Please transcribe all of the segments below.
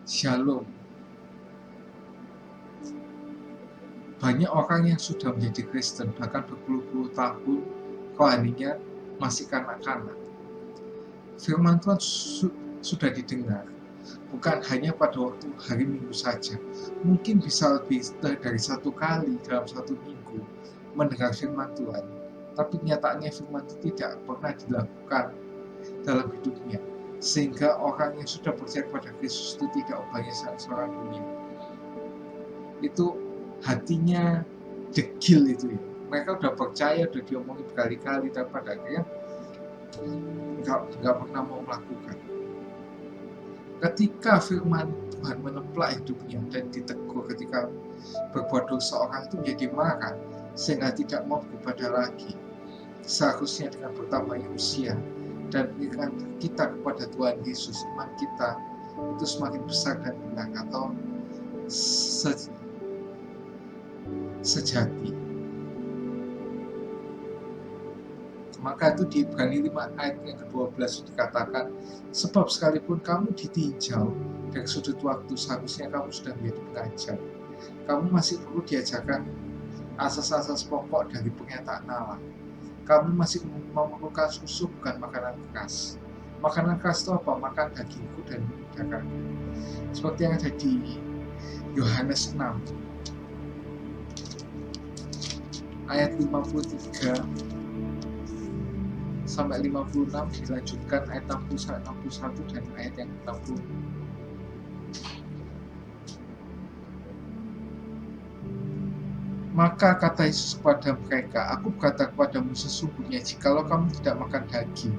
Shalom. Banyak orang yang sudah menjadi Kristen bahkan berpuluh-puluh tahun, rohaninya masih kanak-kanak. Firman Tuhan sudah didengar, bukan hanya pada waktu hari Minggu saja. Mungkin bisa lebih dari satu kali dalam satu minggu mendengar firman Tuhan, tapi nyatanya firman itu tidak pernah dilakukan dalam hidupnya, sehingga orang yang sudah percaya kepada Kristus itu tidak ubahnya seorang dunia. Itu hatinya degil itu ya. Mereka udah percaya, udah diomongin berkali-kali, tapi pada akhirnya nggak pernah mau melakukan. Ketika firman Tuhan menemplak hidupnya dan ditegur ketika berbuat dosa, orang itu menjadi marah sehingga tidak mau beribadah lagi. Seharusnya dengan bertambahnya usia dan dengan kita kepada Tuhan Yesus, iman kita itu semakin besar dan benar atau sejati. Maka itu di Ibrani 5 ayat yang ke-12 dikatakan, sebab sekalipun kamu ditinjau dari sudut waktu, seharusnya kamu sudah menjadi pengajar. Kamu masih perlu diajarkan asas-asas pokok dari pernyataan Allah. Kamu masih memerlukan susu, bukan makanan keras. Makanan keras itu apa? Makan dagingku dan darahku. Seperti yang ada di Yohanes 6 ayat 53 sampai 56, dilanjutkan ayat 61 dan ayat yang 60. Maka kata Yesus kepada mereka, aku berkata kepadamu sesungguhnya, jikalau kamu tidak makan daging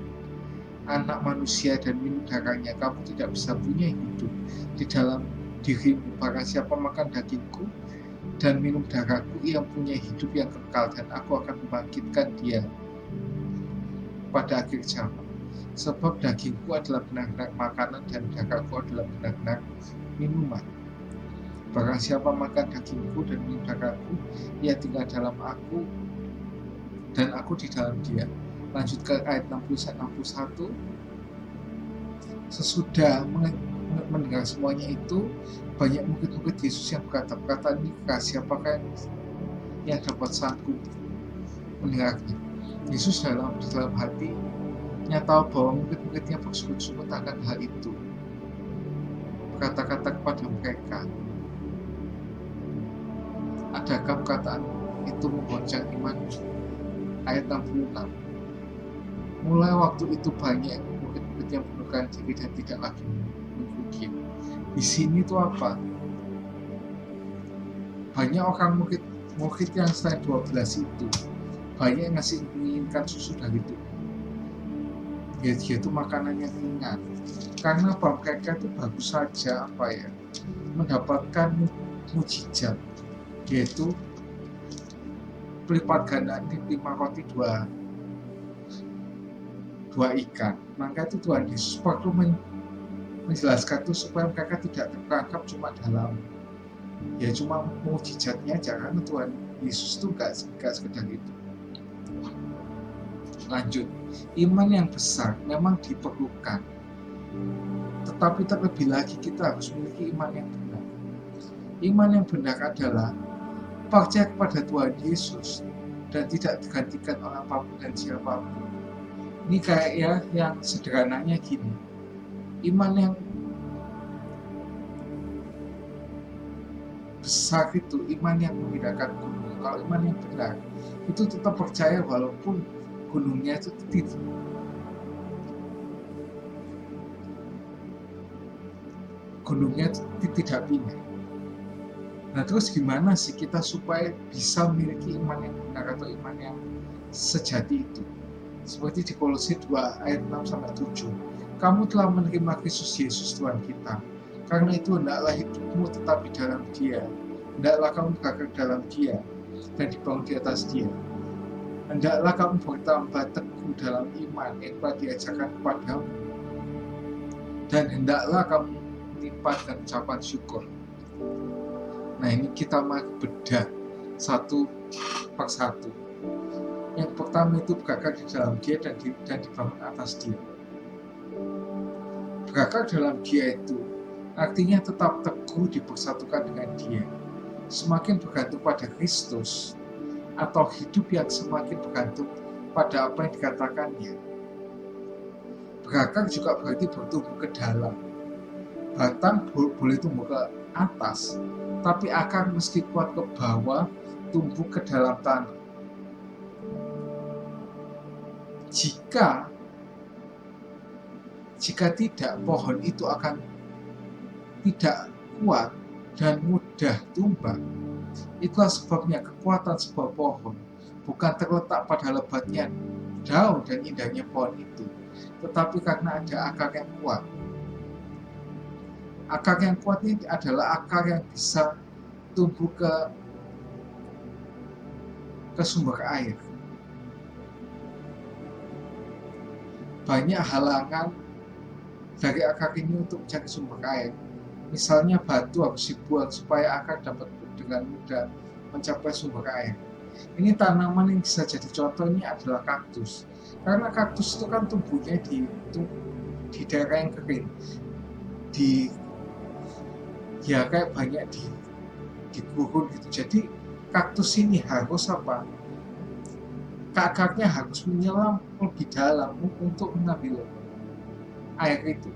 anak manusia dan minum darahnya, kamu tidak bisa punya hidup di dalam dirimu. Barang siapa makan dagingku dan minum darahku, ia punya hidup yang kekal, dan aku akan membangkitkan dia pada akhir zaman. Sebab dagingku adalah benar-benar makanan dan darahku adalah benar-benar minuman. Barang siapa makan dagingku dan minum darahku, ia tinggal dalam aku dan aku di dalam dia. Lanjut ke ayat 60-61. Sesudah mendengar semuanya itu, banyak murid-murid Yesus yang berkata, ini siapakah yang dapat sanggup mendengarnya? Yesus dalam hatinya tahu bahwa murid-muridnya bersungut-sungut akan hal itu. Berkata-kata kepada mereka, adakah perkataan itu menggoncang iman? Ayat 66. Mulai waktu itu banyak murid-murid yang mengundurkan diri dan tidak lagi mengikuti. Di sini itu apa? Banyak orang murid yang selain 12 itu banyak yang masih menginginkan susu dari itu, yaitu makanan yang ringan. Karena apa? Mereka itu baru saja mendapatkan mujizat, yaitu pelipat gandaan 5 roti 2 ikan. Maka itu Tuhan Yesus perlu menjelaskan itu supaya mereka tidak terperangkap cuma dalam cuma mujizatnya aja, karena Tuhan Yesus itu gak sekedar itu. Lanjut, iman yang besar memang diperlukan, tetapi terlebih lagi kita harus memiliki iman yang benar. Iman yang benar adalah percaya kepada Tuhan Yesus dan tidak digantikan oleh apapun dan siapapun. Ini kayak yang sederhananya gini, iman yang besar itu iman yang memindahkan gunung. Kalau iman yang benar itu tetap percaya walaupun gunungnya itu tidak pindah. Nah, terus gimana sih kita supaya bisa memiliki iman yang benar atau iman yang sejati itu? Seperti di Kolose 2 ayat 6-7. Kamu telah menerima Kristus Yesus Tuhan kita. Karena itu hendaklah hidupmu tetap di dalam Dia. Hendaklah kamu bergerak dalam Dia dan dibangun di atas Dia. Hendaklah kamu bertambah teguh dalam iman yang telah diajarkan kepadamu. Dan hendaklah kamu melipat dan ucapan syukur. Nah, ini kita mari bedah satu persatu. Yang pertama itu bergerak di dalam Dia dan dibangun atas Dia. Bergerak dalam Dia itu artinya tetap teguh dipersatukan dengan Dia, semakin bergantung pada Kristus, atau hidup yang semakin bergantung pada apa yang dikatakannya. Berakar juga berarti bertumbuh ke dalam. Batang boleh tumbuh ke atas, tapi akar meski kuat ke bawah, tumbuh ke dalam tanah. Jika tidak, pohon itu akan tidak kuat dan mudah tumbang. Itulah sebabnya kekuatan sebuah pohon bukan terletak pada lebatnya daun dan indahnya pohon itu, tetapi karena ada akar yang kuat. Akar yang kuat ini adalah akar yang bisa tumbuh ke sumber air. Banyak halangan dari akar ini untuk mencari sumber air. Misalnya batu harus dibuang supaya akar dapat dengan mudah mencapai sumber air. Ini tanaman yang bisa jadi contoh ini adalah kaktus. Karena kaktus itu kan tumbuhnya di daerah yang kering. Kayak banyak di gurun gitu. Jadi kaktus ini harus apa? Akarnya harus menyelam lebih dalam untuk mengambil air itu.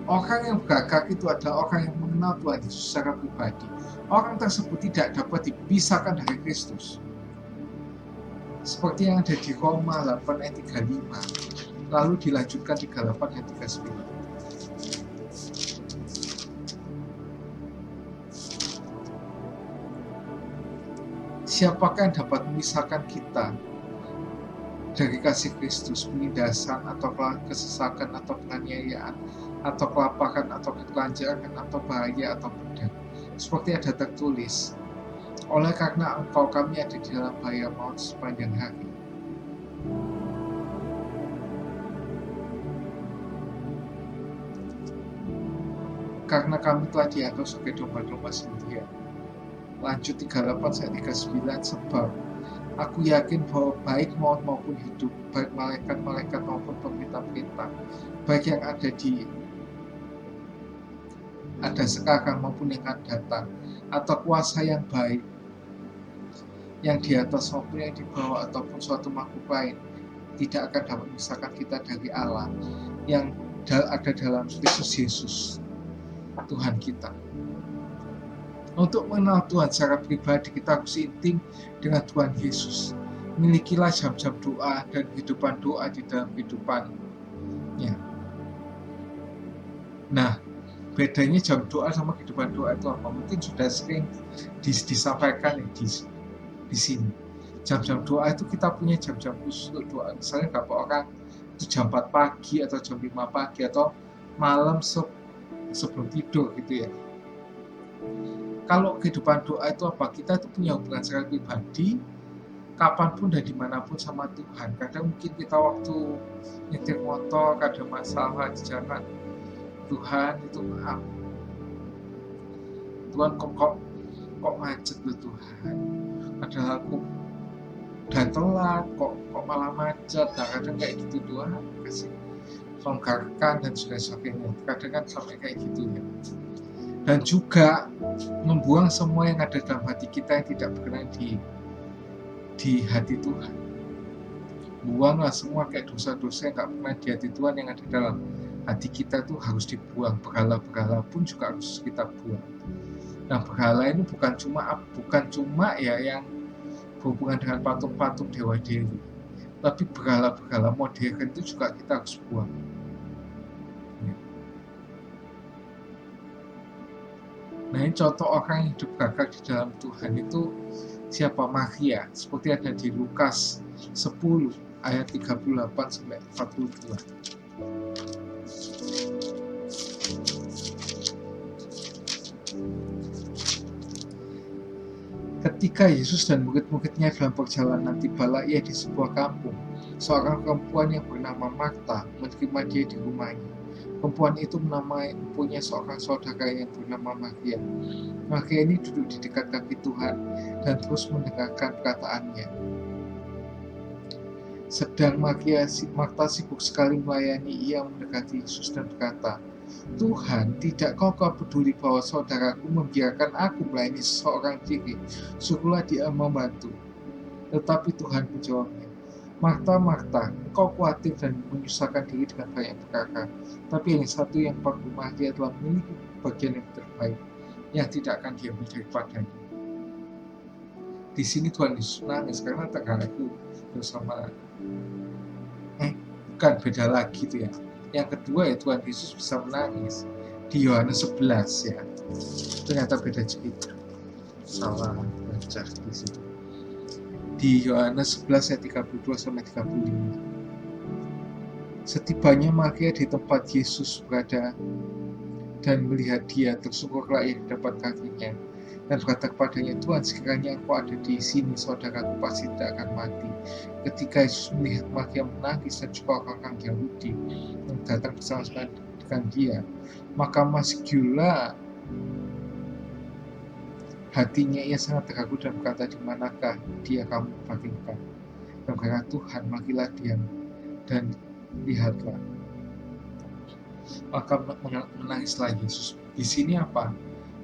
Orang yang berakar itu adalah orang yang mengenal Tuhan Yesus secara pribadi. Orang tersebut tidak dapat dipisahkan dari Kristus. Seperti yang ada di Roma 8 ayat 35, lalu dilanjutkan 38 ayat 39. Siapakah yang dapat memisahkan kita dari kasih Kristus? Penindasan, atau kesesakan, atau penganiayaan, atau kelaparan, atau ketelanjangan, atau bahaya, atau pedang. Seperti ada tertulis, oleh karena engkau kami ada di dalam bahaya maut sepanjang hari. Karena kami telah dianggap sebagai domba-domba sendirian. Lanjut 38 ayat 39, sebab aku yakin bahwa baik maut maupun hidup, baik malaikat-malaikat maupun pemerintah-pemerintah, baik yang ada sekarang maupun yang akan datang, atau kuasa yang baik, yang di atas maupun yang di bawah, ataupun suatu makhluk lain, tidak akan dapat memisahkan kita dari Allah yang ada dalam Kristus Yesus, Tuhan kita. Untuk mengenal Tuhan secara pribadi, kita harus intim dengan Tuhan Yesus. Milikilah jam-jam doa dan kehidupan doa di dalam kehidupannya. Nah, bedanya jam doa sama kehidupan doa itu apa? Mungkin sudah sering disampaikan di sini. Jam-jam doa itu kita punya jam-jam khusus untuk doa. Misalnya beberapa orang itu jam 4 pagi atau jam 5 pagi atau malam sebelum tidur gitu ya. Kalau kehidupan doa itu apa? Kita itu punya hubungan secara pribadi kapanpun dan dimanapun sama Tuhan. Kadang mungkin kita waktu nyetir motor ada masalah di jalan, Tuhan itu maaf, Tuhan kok macet loh Tuhan, padahal aku udah telat kok malah macet. Nah kadang kayak gitu, Tuhan kasih longgarkan dan sebagainya. Kadang kan sampai kayak gitu ya. Dan juga membuang semua yang ada dalam hati kita yang tidak berkenan di hati Tuhan. Buanglah semua kayak dosa-dosa yang tak pernah di hati Tuhan yang ada dalam hati kita tuh harus dibuang. Berhala-berhala pun juga harus kita buang. Nah, berhala ini bukan cuma ya yang berhubungan dengan patung-patung dewa-dewi, tapi berhala-berhala modern itu juga kita harus buang. Nah, ini contoh orang yang hidup gagah di dalam Tuhan itu siapa? Maria, seperti ada di Lukas 10 ayat 38 sampai 42. Ketika Yesus dan murid-muridnya dalam perjalanan, tibalah ia di sebuah kampung. Seorang perempuan yang bernama Marta menerima dia di rumahnya. Perempuan itu mempunyai seorang saudara yang bernama Maria. Maria ini duduk di dekat kaki Tuhan dan terus mendengarkan perkataannya. Sedang Marta sibuk sekali melayani, ia mendekati Yesus dan berkata, Tuhan, tidakkah kau peduli bahwa saudaraku membiarkan aku melayani seorang diri? Suruhlah dia membantu. Tetapi Tuhan menjawabnya, Marta, Marta, engkau khawatir dan menyusahkan diri dengan banyak perkara. Tapi yang satu yang perlu, Maria telah memilih bagian yang terbaik, yang tidak akan diambil daripadanya. Di sini Tuhan Yesus nangis karena terganggu bersama. Bukan, beda lagi tuh ya. Yang kedua ya, Tuhan Yesus bisa menangis di Yohanes 11 ya. Ternyata beda cerita. Salah baca di situ. Di Yohanes 11 ayat 32 sampai 35. Setibanya Maria di tempat Yesus berada dan melihat dia, tersungkurlah ia di depan kakinya dan berkata kepadanya, Tuhan, sekiranya engkau ada di sini, saudaraku pasti tidak akan mati. Ketika Yesus melihat Maria menangis dan juga orang-orang Yahudi yang datang bersama-sama dengan dia, maka masih hatinya ia sangat terganggu dan berkata, di manakah dia kamu bagikan? Dan berkata, Tuhan, marilah diam dan lihatlah. Maka menangislah Yesus. Di sini apa?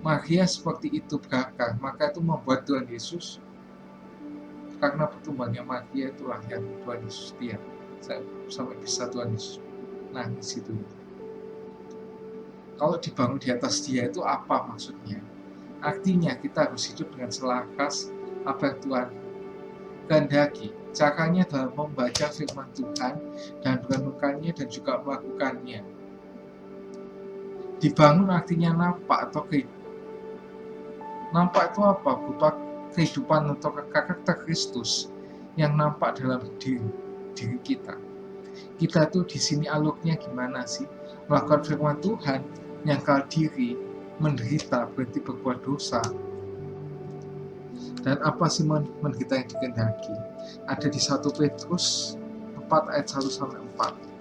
Maria seperti itu berakar, maka itu membuat Tuhan Yesus, karena pertumbuhannya Maria itulah yang Tuhan Yesus diam sampai bisa Tuhan Yesus nangis itu. Kalau dibangun di atas dia itu apa maksudnya? Artinya kita harus hidup dengan selaras apa yang Tuhan kehendaki. Caranya adalah membaca firman Tuhan dan merenungkannya dan juga melakukannya. Dibangun artinya nampak atau nampak itu apa? Berupa kehidupan atau karakter Kristus yang nampak dalam diri kita. Kita tuh di sini alurnya gimana sih? Melakukan firman Tuhan, nyangkal diri, menderita, berhenti berbuat dosa. Dan apa sih menderita yang dikehendaki? Ada di 1 Petrus 4 ayat 1 sampai 4.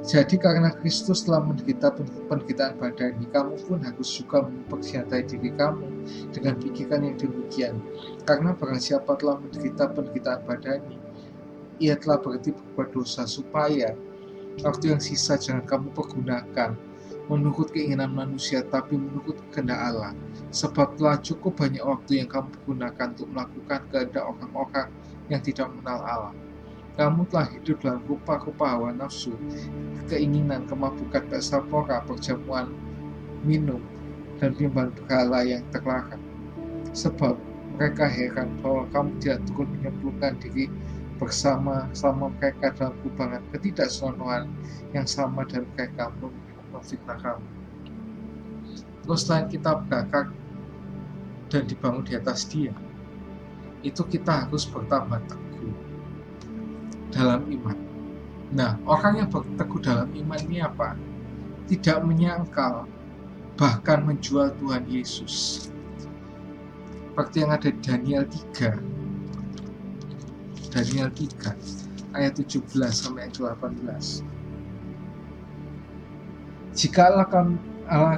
Jadi karena Kristus telah menderita penderitaan badani, kamu pun harus juga mempersenjatai diri kamu dengan pikiran yang demikian. Karena barang siapa telah menderita penderitaan badani, ia telah berhenti berbuat dosa, supaya waktu yang sisa jangan kamu pergunakan menurut keinginan manusia, tapi menurut kehendak Allah. Sebab telah cukup banyak waktu yang kamu gunakan untuk melakukan kehendak orang-orang yang tidak mengenal Allah. Kamu telah hidup dalam rupa-rupa hawa nafsu, keinginan, kemabukan, pesta pora, perjamuan, minum, dan penyembahan berhala yang terlarang. Sebab mereka heran bahwa kamu tidak turun menyemplungkan diri bersama-sama mereka dalam kubangan ketidaksenonohan yang sama, dan mereka memfitnah kamu. Terus selain kita berakar dan dibangun di atas dia, itu kita harus bertambah teguh dalam iman. Nah, orang yang berteguh dalam iman ini apa? Tidak menyangkal, bahkan menjual Tuhan Yesus. Seperti yang ada di Daniel 3 ayat 17 sampai 18. Jika Allah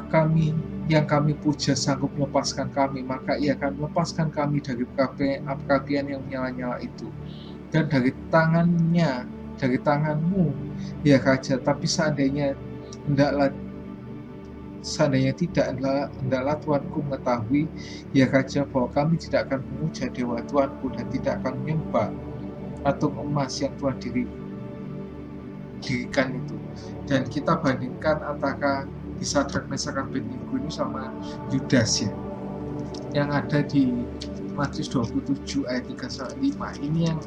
kami yang kami puja sanggup melepaskan kami, maka ia akan melepaskan kami dari perapian yang menyala-nyala itu, dan dari tanganmu, ya Raja. Tapi seandainya tidak, hendaklah Tuanku mengetahui, ya Raja, bahwa kami tidak akan memuja dewa Tuanku dan tidak akan menyembah patung emas yang Tuhan dirikan itu. Dan kita bandingkan antara di Sadrak, Mesak, Abednego ini sama Yudas ya, yang ada di Matius 27 ayat 3-5. Ini yang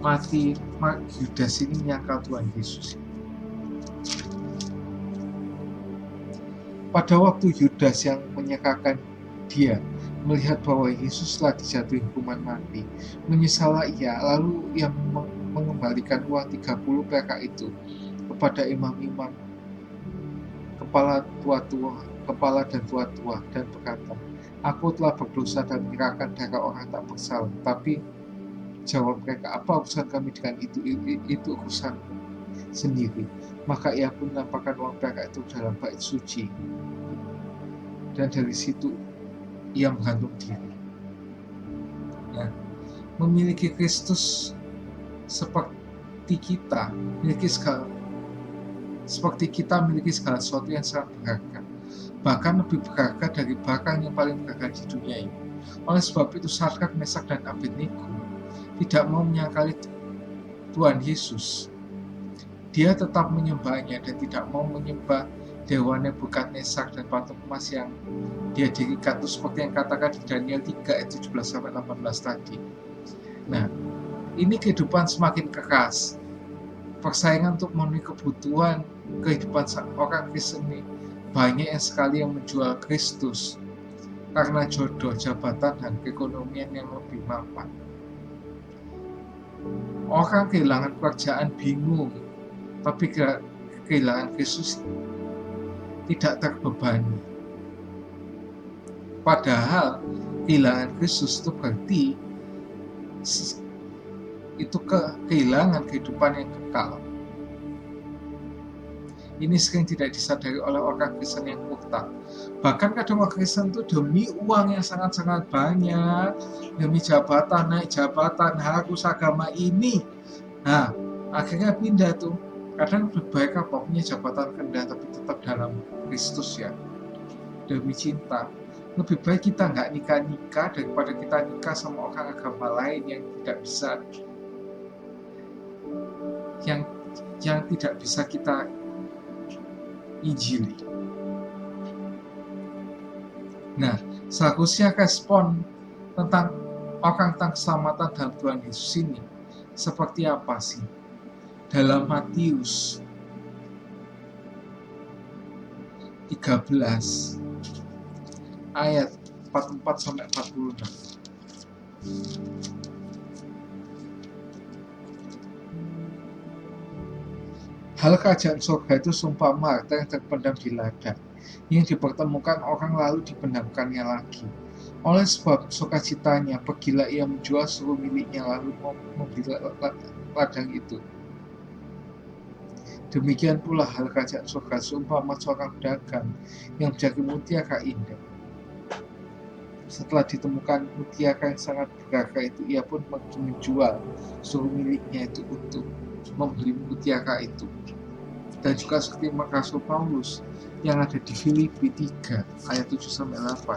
mati, Yudas ini menyangkal Tuhan Yesus. Pada waktu Yudas yang menyangkalkan dia melihat bahwa Yesus telah dijatuhi hukuman mati, menyesallah ia, lalu ia mengembalikan uang 30 perak itu kepada imam-imam, kepala dan tua-tua, dan berkata, aku telah berdosa dan menyerahkan darah orang tak bersalah. Tapi jawab mereka, apa urusan kami dengan itu urusan sendiri. Maka ia pun menampakkan uang perak itu dalam bait suci. Dan dari situ ia menggantung diri. Nah, memiliki Kristus seperti kita memiliki segala sesuatu yang sangat berharga, bahkan lebih berharga dari barang yang paling berharga di dunia ini. Oleh sebab itu Sadrak, Mesak, dan Abednego tidak mau menyangkali Tuhan Yesus. Dia tetap menyembahnya dan tidak mau menyembah dewa Nebukadnezar dan patung emas yang dia dirikan, itu seperti yang katakan di Daniel 3 ayat 17-18 tadi. Nah, ini kehidupan semakin keras. Persaingan untuk memenuhi kebutuhan kehidupan orang Kristen ini banyak yang sekali yang menjual Kristus karena jodoh, jabatan, dan keekonomian yang lebih mapan. Orang kehilangan pekerjaan bingung, tapi kehilangan Kristus tidak terbebani. Padahal kehilangan Kristus itu berarti itu kehilangan kehidupan yang kekal. Ini sering tidak disadari oleh orang Kristen yang murtad. Bahkan kadang orang Kristen itu demi uang yang sangat-sangat banyak, demi jabatan, naik jabatan, harus agama ini. Nah, akhirnya pindah tuh. Kadang lebih baik apa punya jabatan rendah tapi tetap dalam Kristus ya, demi cinta. Lebih baik kita nggak nikah daripada kita nikah sama orang agama lain yang tidak bisa yang tidak bisa kita injili. Nah, seharusnya respon tentang orang tentang keselamatan dalam Tuhan Yesus ini seperti apa sih? Dalam Matius 13 ayat 44-46. Hal kerajaan surga itu seumpama harta yang terpendam di ladang, yang dipertemukan orang lalu dipendamkannya lagi. Oleh sebab sukacitanya, pergilah ia menjual seluruh miliknya lalu membeli ladang itu. Demikian pula hal kerajaan surga seumpama seorang pedagang yang mencari mutiara indah. Setelah ditemukan mutiara yang sangat berharga itu, ia pun menjual seluruh miliknya itu untuk membeli mutiara itu. Dan juga seperti Rasul Paulus yang ada di Filipi 3 ayat 7-8.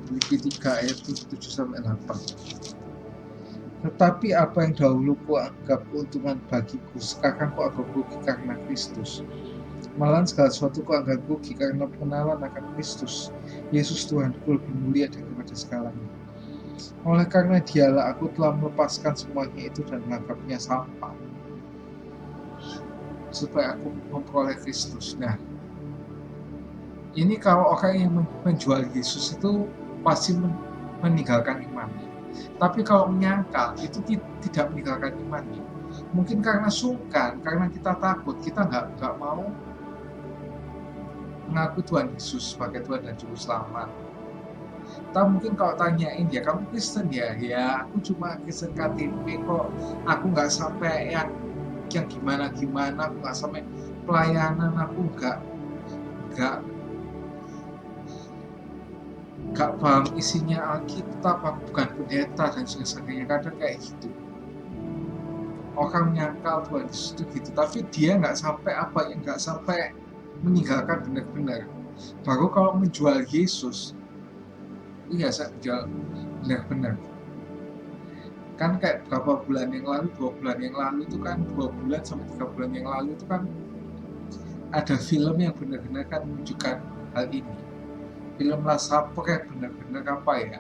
Filipi 3 ayat 7-8. Tetapi apa yang dahulu kuanggap keuntungan bagiku, sekarang kuanggap rugi karena Kristus. Malahan segala sesuatu kuanggap rugi karena pengenalan akan Kristus, Yesus Tuhanku lebih mulia daripada segalanya. Oleh karena dialah aku telah melepaskan semuanya itu dan menganggapnya sampah, supaya aku memperoleh Kristus. Nah, ini kalau orang yang menjual Yesus itu pasti meninggalkan imannya. Tapi kalau menyangkal itu tidak meninggalkan imannya. Mungkin karena sungkan, karena kita takut, kita nggak mau mengaku Tuhan Yesus sebagai Tuhan dan Juru Selamat. Atau mungkin kalau tanyain dia, kamu Kristen ya? Ya, aku cuma Kristen KTP kok. Aku nggak sampai yang gimana-gimana, aku nggak sampai pelayanan, aku nggak paham isinya Alkitab, aku bukan pendeta dan sebagainya. Kadang kayak gitu. Orang menyangkal Tuhan Yesus itu gitu, tapi dia nggak sampai meninggalkan benar-benar. Baru kalau menjual Yesus, iya saya menjual benar-benar. Kan kayak beberapa bulan yang lalu, 2 bulan yang lalu itu kan, 2 bulan sampai 3 bulan yang lalu itu kan ada film yang benar-benar kan menunjukkan hal ini. Film Lasapo kayak benar-benar apa ya,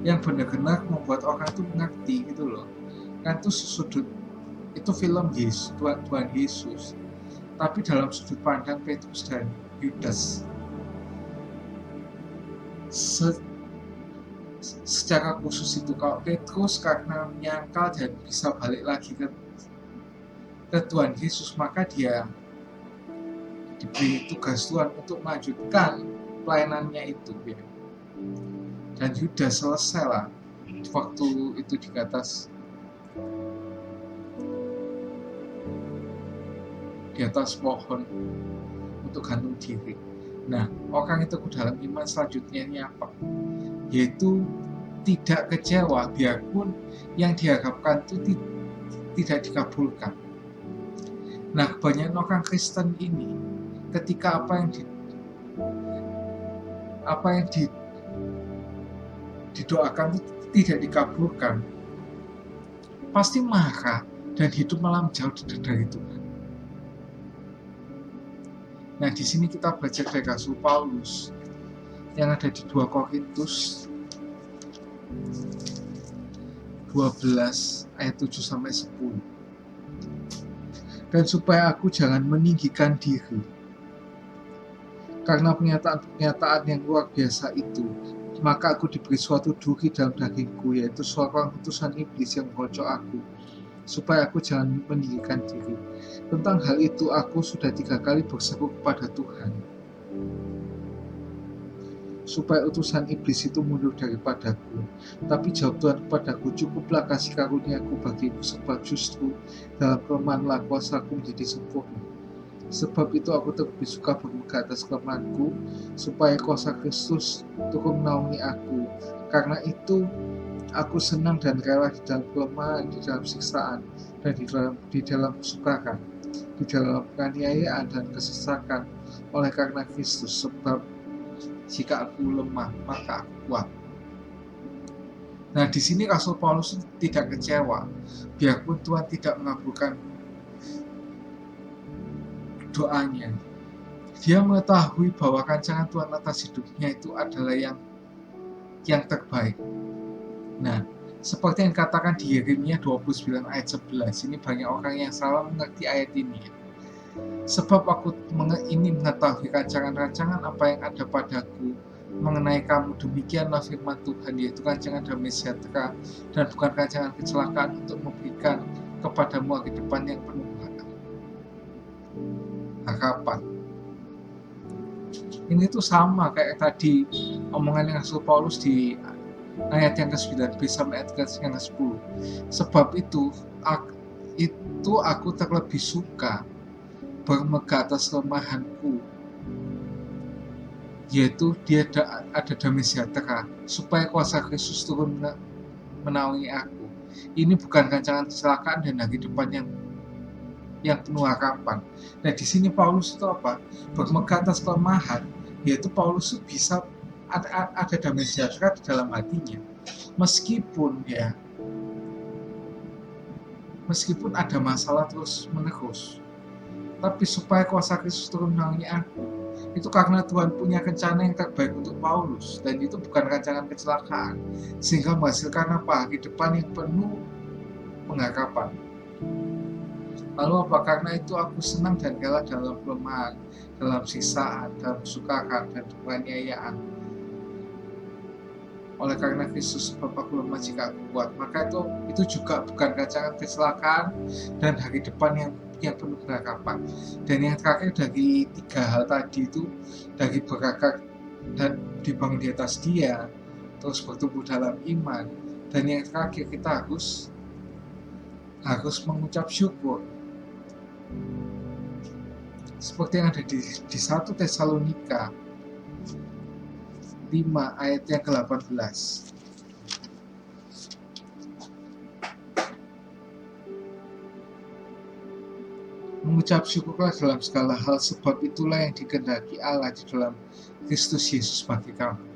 yang benar-benar membuat orang itu mengerti gitu loh. Kan itu sudut, itu film Yesus, Tuhan Yesus, tapi dalam sudut pandang Petrus dan Yudas. Secara khusus itu kalau Petrus karena menyangkal dan bisa balik lagi ke Tuhan Yesus, maka dia diberi tugas Tuhan untuk melanjutkan pelayanannya itu ya. Dan Yudas selesai lah waktu itu di atas pohon untuk gantung diri. Nah, orang itu ke dalam iman selanjutnya ini apa? Yaitu tidak kecewa biarpun yang diharapkan itu tidak dikabulkan. Nah, kebanyakan orang Kristen ini ketika apa yang didoakan itu tidak dikabulkan, pasti marah dan hidup malah jauh dari Tuhan. Nah, di sini kita belajar dari Rasul Paulus yang ada di 2 Korintus 12 ayat 7 sampai 10. Dan supaya aku jangan meninggikan diri karena pernyataan-pernyataan yang luar biasa itu, maka aku diberi suatu duri dalam dagingku, yaitu seorang utusan iblis yang menggocok aku, supaya aku jangan meninggikan diri. Tentang hal itu aku sudah 3 kali berseru kepada Tuhan, supaya utusan iblis itu mundur daripadaku. Tapi jawab Tuhan kepadaku, cukuplah kasih karuniaku bagiku, sebab justru dalam kelemahanlah kuasaku menjadi sempurna. Sebab itu aku lebih suka bermegah atas kelemahanku, supaya kuasa Kristus turun menaungi aku. Karena itu aku senang dan rela di dalam kelemahan, di dalam siksaan, dan di dalam kesukaran, di dalam penganiayaan dan kesesakan, oleh karena Kristus. Sebab jika aku lemah, maka aku kuat. Nah, di sini Rasul Paulus tidak kecewa, biarpun Tuhan tidak mengabulkan doanya. Dia mengetahui bahwa rancangan Tuhan atas hidupnya itu adalah yang terbaik. Nah, seperti yang dikatakan di Yeremia 29 ayat 11, ini banyak orang yang salah mengerti ayat ini. Sebab aku ini mengetahui rancangan-rancangan apa yang ada padaku mengenai kamu, demikianlah firman Tuhan, yaitu rancangan damai sejahtera dan bukan rancangan kecelakaan, untuk memberikan kepadamu hari depan yang penuh harapan. Ini tuh sama kayak tadi omongan Rasul Paulus di ayat yang ke-9 sampai ayat yang ke-10. Sebab itu aku terlebih suka bermegah atas kelemahanku, yaitu dia ada damai sejahtera, supaya kuasa Kristus turun menaungi aku. Ini bukan rancangan kecelakaan dan hari depan yang penuh harapan. Nah, di sini Paulus itu apa? Bermegah atas kelemahan, yaitu Paulus itu bisa ada damai sejahtera di dalam hatinya. Meskipun ada masalah terus menerus, tapi supaya kuasa Kristus turun menaungi aku, itu karena Tuhan punya rencana yang terbaik untuk Paulus, dan itu bukan rancangan kecelakaan, sehingga menghasilkan apa? Hari depan yang penuh pengharapan. Lalu apa? Karena itu aku senang dan rela dalam kelemahan, dalam siksaan, dalam kesukaran dan penganiayaan. Oleh karena Kristus, sebab aku lemah jika aku kuat. Maka itu juga bukan rancangan kecelakaan dan hari depan yang penuh pengharapan. Dan yang terakhir dari 3 hal tadi itu, dari berakar dan dibangun di atas Dia, terus bertumbuh dalam iman, dan yang terakhir kita harus mengucap syukur. Seperti yang ada di 1 Tesalonika 5 ayat yang ke-18. Mengucap syukurlah dalam segala hal, sebab itulah yang dikehendaki Allah di dalam Kristus Yesus bagi kamu.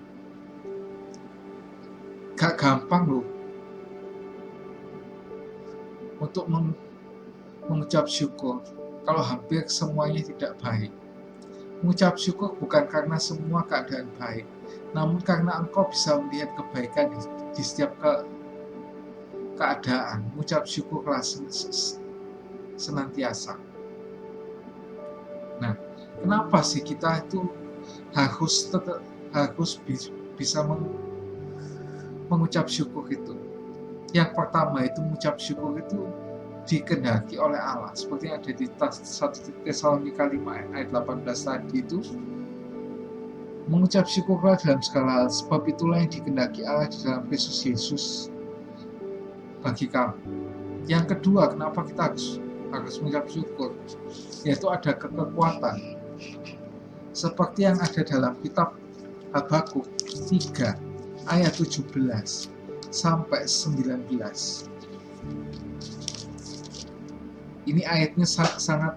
Gak gampang loh untuk mengucap syukur kalau hampir semuanya tidak baik. Mengucap syukur bukan karena semua keadaan baik, namun karena engkau bisa melihat kebaikan di setiap keadaan. Mengucap syukurlah senantiasa. Nah, kenapa sih kita itu harus bisa mengucap syukur itu? Yang pertama itu, mengucap syukur itu dikehendaki oleh Allah, seperti yang ada di 1 Tesalonika 5 ayat 18 tadi itu. Mengucap syukurlah dalam segala hal, sebab itulah yang dikehendaki Allah di dalam Kristus Yesus bagi kamu. Yang kedua, kenapa kita harus mengucap syukur? Yaitu ada kekuatan. seperti yang ada dalam kitab Habakuk 3 ayat 17 sampai 19. Ini ayatnya sangat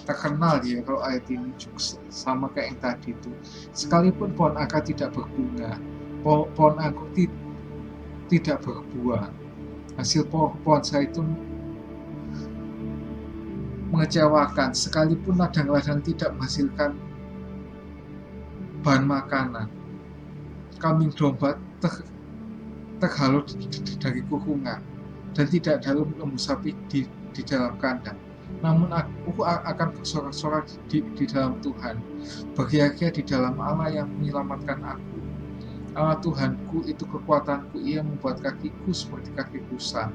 terkenal ya, kalau ayat ini juga sama kayak yang tadi itu. Sekalipun pohon angka tidak berbunga, pohon anggur tidak berbuah, hasil pohon zaitun mengecewakan, sekalipun ladang-ladang tidak menghasilkan bahan makanan, kambing domba terhalau dari kurungan, dan tidak ada lembu sapi di dalam kandang. Namun aku akan bersorak-sorak di dalam Tuhan, berhias di dalam Allah yang menyelamatkan aku. Allah Tuhanku itu kekuatanku, Ia membuat kakiku seperti kaki kusa,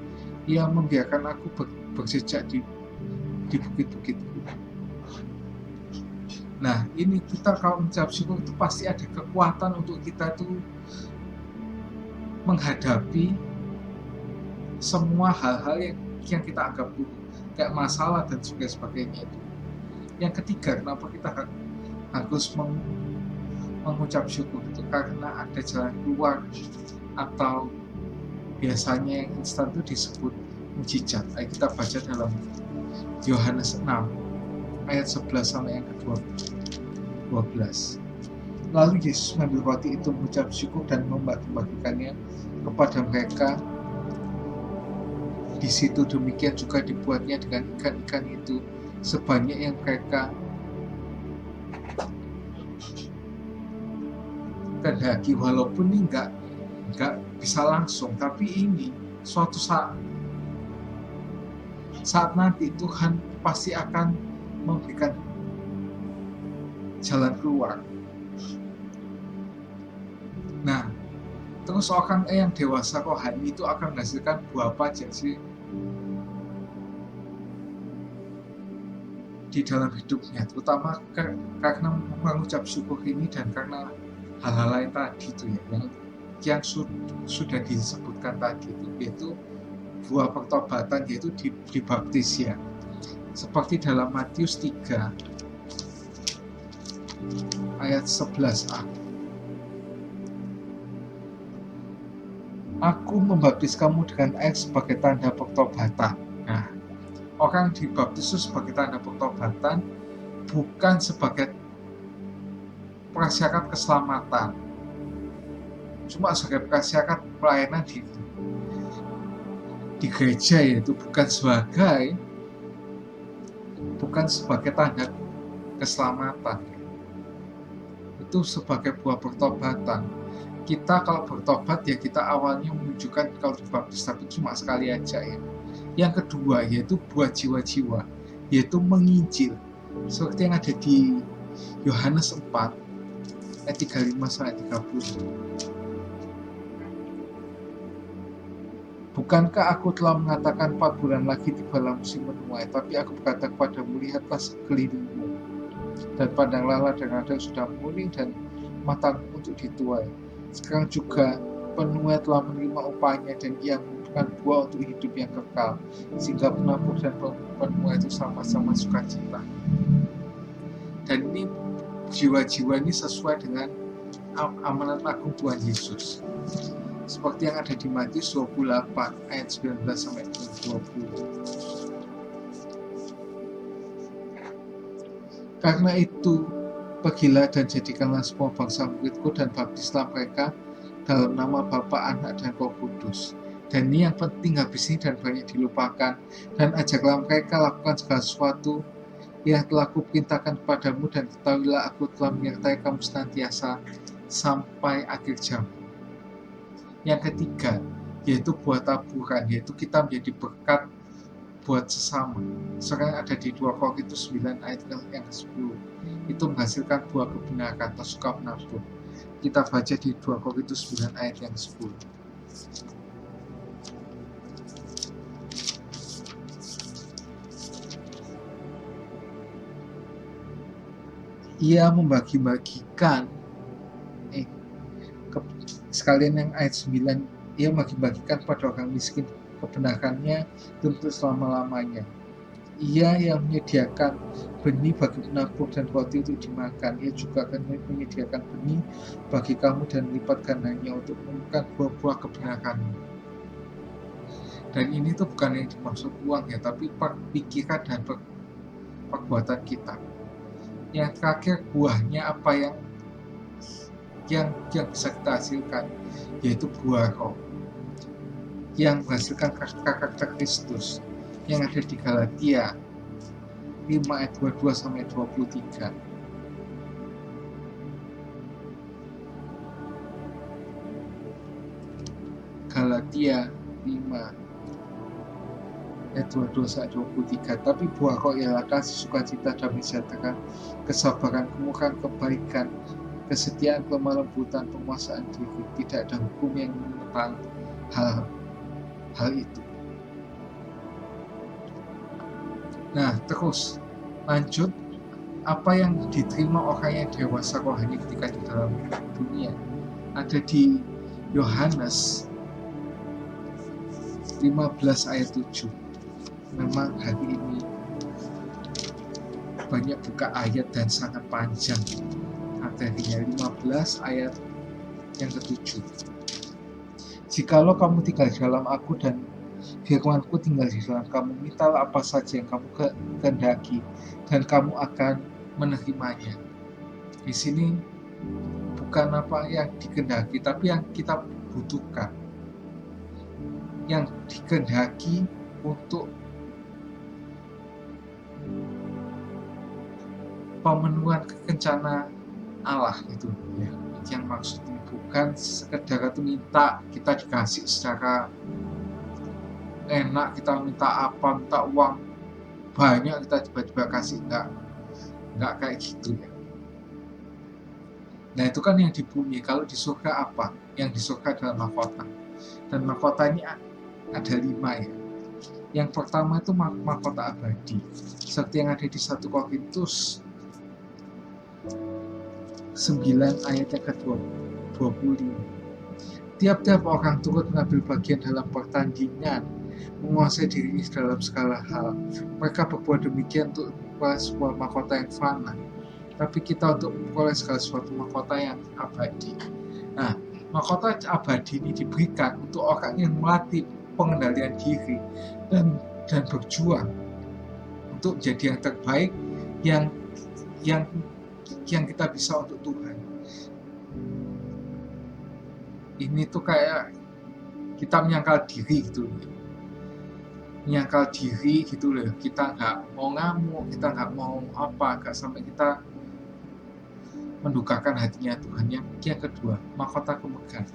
Ia membiarkan aku berjejak di bukit-bukitku. Nah, ini kita kalau mengucap syukur itu pasti ada kekuatan untuk kita tuh menghadapi semua hal-hal yang kita anggap buruk, kayak masalah dan sebagainya itu. Yang ketiga, kenapa kita harus mengucap syukur itu karena ada jalan keluar, atau biasanya yang instan itu disebut mujizat. Ayo kita baca dalam Yohanes 6 ayat 11 sampai yang ke-12. Lalu Yesus mengambil roti itu, mengucap syukur dan membagi-bagikannya kepada mereka. Di situ demikian juga dibuatnya dengan ikan-ikan itu sebanyak yang mereka kehendaki. Walaupun ini nggak bisa langsung, tapi ini suatu saat nanti Tuhan pasti akan memberikan jalan keluar. Nah, terus orang yang dewasa rohani itu akan menghasilkan buah apa aja sih di dalam hidupnya, terutama karena mengucap syukur ini dan karena hal-hal lain tadi itu ya, yang sudah disebutkan tadi itu, yaitu buah pertobatan, yaitu dibaptis ya, seperti dalam Matius 3 ayat 11a. Aku membaptis kamu dengan air sebagai tanda pertobatan. Nah, orang dibaptis itu sebagai tanda pertobatan, bukan sebagai prasyarat keselamatan, cuma sebagai prasyarat pelayanan di gereja, yaitu bukan sebagai tanda keselamatan. Itu sebagai buah pertobatan. Kita kalau bertobat ya kita awalnya menunjukkan kalau dibaptis, tapi cuma sekali aja ya. Yang kedua yaitu buah jiwa-jiwa, yaitu menginjil, seperti yang ada di Yohanes 4 ayat 35 sampai 30. Bukankah aku telah mengatakan 4 bulan lagi tibalah musim menuai, tapi aku berkata kepadamu, lihatlah sekelilingmu dan pandanglah ladang-ladang sudah menguning dan matang untuk dituai. Sekarang juga penuai telah menerima upahnya, dan ia membuahkan buah untuk hidup yang kekal, sehingga penabur dan penuai itu sama-sama sukacita. Dan ini jiwa-jiwa ini sesuai dengan amanat agung Tuhan Yesus, seperti yang ada di Matius 28 ayat 19 sampai 20. Karena itu, pergilah dan jadikanlah semua bangsa muridku dan baptislah mereka dalam nama Bapa, Anak, dan Roh Kudus. Dan ini yang penting habis ini dan banyak dilupakan. Dan ajaklah mereka lakukan segala sesuatu yang telah kuperintahkan kepadamu, dan ketahuilah aku telah menyertai kamu senantiasa sampai akhir zaman. Yang ketiga, yaitu buah taburan, yaitu kita menjadi berkat buat sesama. Sekarang ada di 2 Korintus 9 ayat yang ke-10. Itu menghasilkan buah kebenaran atau suka menabur. Kita baca di 2 Korintus 9 ayat yang ke-10. Ia membagi-bagikan sekalian yang ayat 9, ia membagi-bagikan pada orang miskin kebenarannya untuk selama-lamanya. Ia yang menyediakan benih bagi penabur dan roti untuk dimakan. Ia juga akan menyediakan benih bagi kamu dan melipat gandanya untuk menumbuhkan buah-buah kebenaranmu. Dan ini tuh bukan yang dimaksud uang ya, tapi pikiran dan perbuatan kita. Yang terakhir, buahnya apa yang bisa kita hasilkan, yaitu buah roh yang menghasilkan karakter Kristus yang ada di Galatia 5 ayat 22 sampai 23. Galatia 5 ayat 22 sampai 23. Tapi buah roh ialah kasih, sukacita, damai sejahtera, kesabaran, kemurahan, kebaikan, kesetiaan, kelemah lembutan, penguasaan diri. Tidak ada hukum yang menentang hal itu. Nah, terus lanjut, apa yang diterima orang yang dewasa rohani ketika di dalam dunia ada di Yohanes 15 ayat 7. Memang hari ini banyak buka ayat dan sangat panjang materinya. 15 ayat yang ke-7. Jikalau kamu tinggal di dalam aku dan firmanku tinggal di dalam kamu, mintalah apa saja yang kamu kehendaki dan kamu akan menerimanya. Di sini bukan apa yang dikehendaki, tapi yang kita butuhkan, yang dikehendaki untuk pemenuhan kekencanaan Allah itu ya. Yang maksudnya bukan sekedar itu minta kita dikasih secara enak, kita minta apa, minta uang banyak kita tiba-tiba kasih, enggak kayak gitu ya. Nah itu kan yang di bumi. Kalau di surga apa? Yang di surga adalah mahkota, dan mahkota ini ada 5 ya. Yang pertama itu mahkota abadi, seperti yang ada di 1 Korintus 9 ayat yang ke-25. Tiap-tiap orang turut mengambil bagian dalam pertandingan, menguasai dirinya dalam segala hal. Mereka berbuat demikian untuk memperoleh sebuah mahkota yang fana, tapi kita untuk memperoleh segala sesuatu mahkota yang abadi. Nah, mahkota abadi ini diberikan untuk orang yang melatih pengendalian diri dan berjuang untuk menjadi yang terbaik yang kita bisa untuk Tuhan. Ini tuh kayak kita menyangkal diri gitu loh. Menyangkal diri gitu loh. Kita nggak mau ngamuk, kita nggak mau apa, nggak sampai kita mendukakan hatinya Tuhan. Yang kedua, mahkota kemegahan,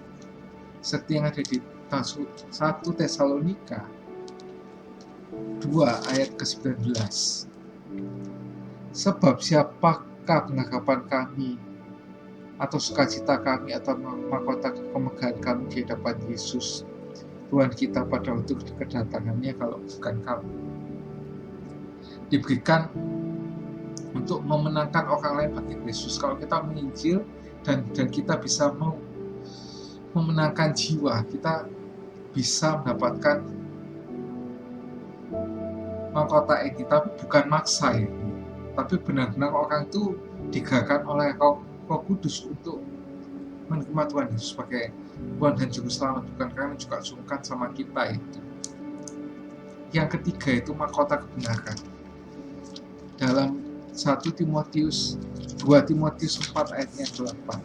seperti yang ada di 1 Tesalonika 2 ayat ke-19. Sebab siapakah pengharapan kami atau sukacita kami atau mahkota kemegahan kami di hadapan Yesus Tuhan kita pada waktu kedatangannya kalau bukan kamu? Diberikan untuk memenangkan orang lain bagi Kristus. Kalau kita menginjil dan kita bisa memenangkan jiwa, kita bisa mendapatkan mahkota ini. Tapi bukan maksa ya, tapi benar-benar orang itu digerakkan oleh Roh Kudus untuk menerima Tuhan Yesus sebagai Tuhan dan Juru Selamat, bukan karena juga sungkan sama kita itu. Yang ketiga itu mahkota kebenaran. Dalam 2 Timotius 4 ayatnya 8.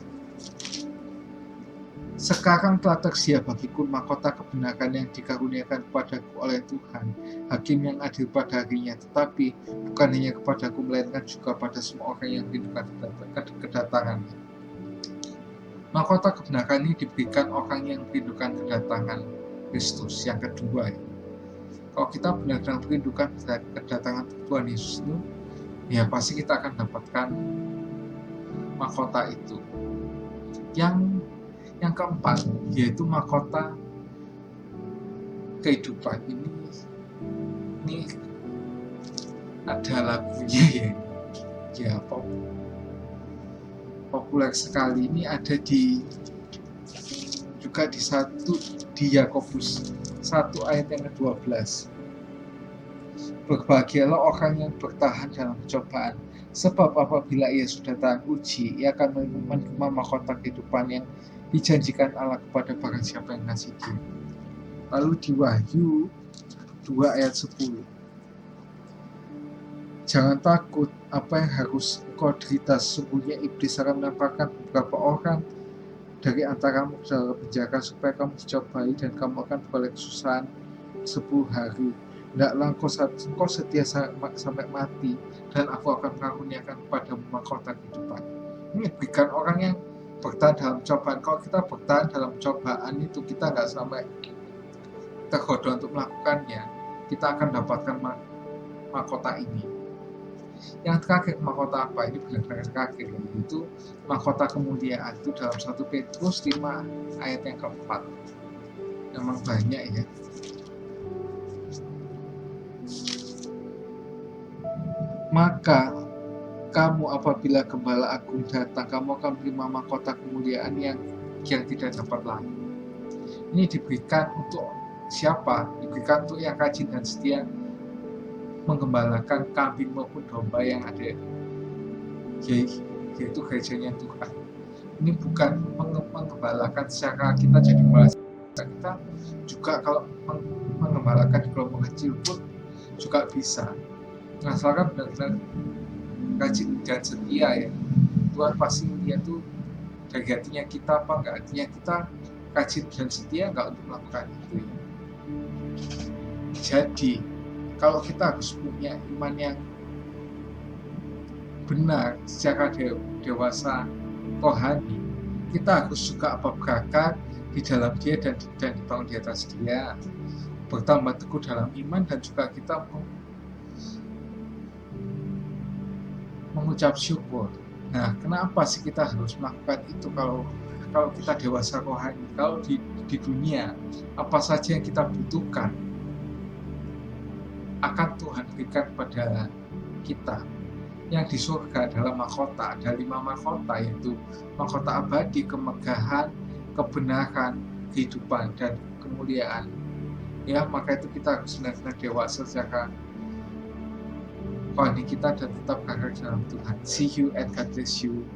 Sekarang telah tersedia bagiku mahkota kebenaran yang dikaruniakan kepadaku oleh Tuhan, Hakim yang adil pada harinya, tetapi bukan hanya kepadaku, melainkan juga pada semua orang yang rindukan kedatangannya. Mahkota kebenaran ini diberikan orang yang merindukan kedatangan Kristus. Yang kedua, kalau kita benar-benar merindukan kedatangan Tuhan Yesus itu, ya pasti kita akan dapatkan mahkota itu. Yang keempat, yaitu mahkota kehidupan. Ini ada lagunya ya populer sekali. Ini ada juga di Yakobus 1 ayat yang ke-12. Berbahagialah orang yang bertahan dalam cobaan, sebab apabila ia sudah tahan uji, ia akan menerima mahkota kehidupan yang dijanjikan Allah kepada barang siapa yang kasih dia. Lalu di Wahyu 2 ayat 10. Jangan takut apa yang harus engkau derita, sesungguhnya iblis akan melemparkan beberapa orang dari antaramu ke dalam penjara supaya kamu dicobai dan kamu akan beroleh kesusahan 10 hari. Hendaklah engkau setia sampai mati, dan aku akan mengaruniakan kepadamu mahkota kehidupan. Ini berikan orang yang bertahan dalam cobaan. Kalau kita bertahan dalam cobaan itu, kita nggak sampai tergoda untuk melakukannya, kita akan dapatkan mahkota ini. Yang terakhir, mahkota apa? Ini benar-benar terakhir, yaitu mahkota kemuliaan. Itu dalam 1 Petrus 5 ayat yang keempat. Memang banyak ya. Maka kamu apabila Gembala Agung datang, kamu akan menerima mahkota kemuliaan yang tidak dapat lain. Ini diberikan untuk siapa? Diberikan untuk yang rajin dan setia menggembalakan kambing maupun domba yang ada, yaitu gerejanya Tuhan. Ini bukan menggembalakan secara kita jadi malas. Kita juga kalau menggembalakan di kelompok kecil pun juga bisa. Asalkan benar-benar rajin dan setia ya. Tuhan pasti lihat tuh dari hatinya kita apa enggak, hatinya kita rajin dan setia enggak untuk melakukan itu ya. Jadi kalau kita harus punya iman yang benar secara dewasa rohani, kita harus juga bergerak di dalam dia dan dibangun di atas dia, bertambah teguh dalam iman, dan juga kita mengucap syukur. Nah, kenapa sih kita harus melakukan itu kalau kita dewasa rohani? Kalau di dunia, apa saja yang kita butuhkan akan Tuhan berikan kepada kita. Yang di surga adalah mahkota, ada 5 mahkota, yaitu mahkota abadi, kemegahan, kebenaran, kehidupan, dan kemuliaan. Ya, maka itu kita harus benar-benar dewasa secara rohani kita dan tetap bergerak dalam Tuhan. See you and God bless you.